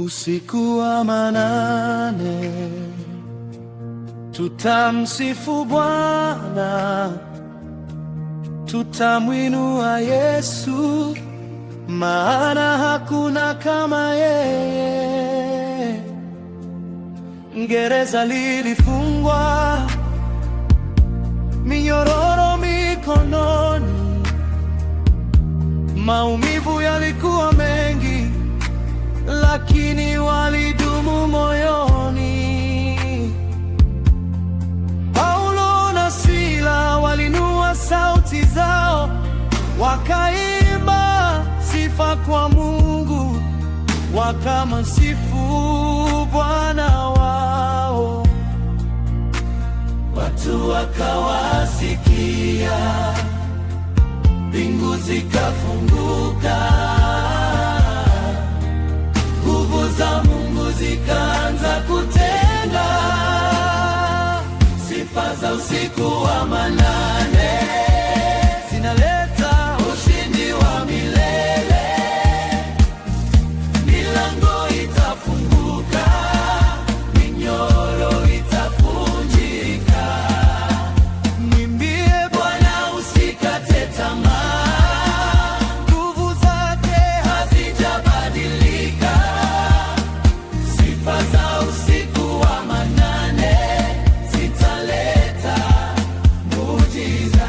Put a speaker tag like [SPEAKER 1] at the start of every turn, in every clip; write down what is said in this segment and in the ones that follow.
[SPEAKER 1] Usiku wa manane tutamsifu Bwana, tutamwinua Yesu, maana hakuna kama yeye. Gereza lilifungwa, minyororo mikononi, maumivu yalikuwa mengi, lakini walidumu moyoni. Paulo na Sila walinua sauti zao, wakaimba sifa kwa Mungu, wakamsifu Bwana wao. Watu wakawasikia, mbingu zikafunguka, nguvu za Mungu zikaanza kutenda. Sifa za usiku wa manane zinaleta ushindi wa milele. Milango itafunguka, minyororo itavunjika. Mwimbie Bwana, usikate tamaa, nguvu zake hazijabadilika. Sifa za usiku wa manane zitaleta muujiza.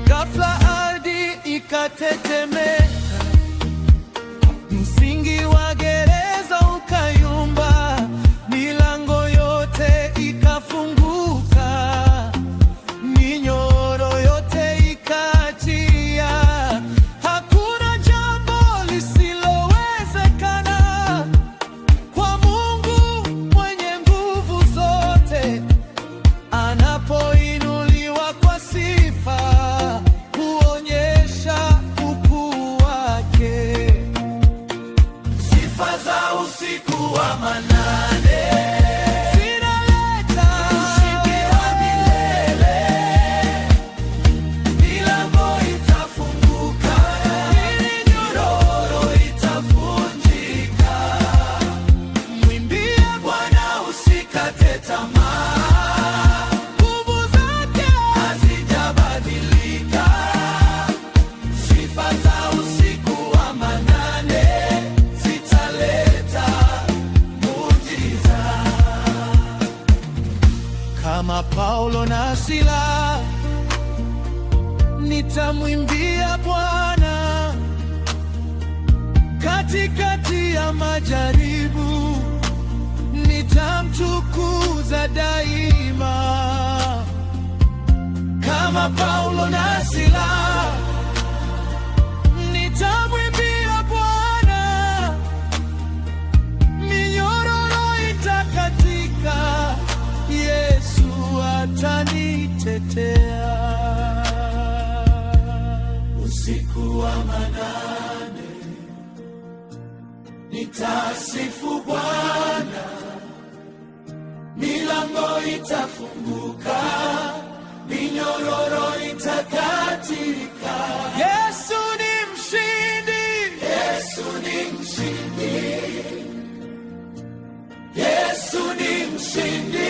[SPEAKER 1] Ghafla ardhi ikatetemeka, msingi wa gereza ukayumba, milango yote ikafunguka, minyororo yote ikaachia. Hakuna jambo lisilowezekana kwa Mungu mwenye nguvu zote. Anapoinuliwa kwa sifa, huonyesha ukuu wake. Sifa za usiku wa manane zinaleta ushindi wa milele. Milango itafunguka, minyororo itavunjika. Mwimbie Bwana, usikate tamaa, nguvu zake hazijabadilika. Sifa za usiku wa manane zitaleta muujiza. Kama Paulo na Sila, nitamwimbia Bwana katikati ya majaribu, nitamtukuza daima. Kama Paulo na Sila, nitamwimbia Bwana, minyororo itakatika, Yesu atanitetea. Usiku wa manane nitasifu Bwana, milango itafunguka, minyororo itakatika. Yesu ni mshindi, Yesu ni mshindi, Yesu ni mshindi.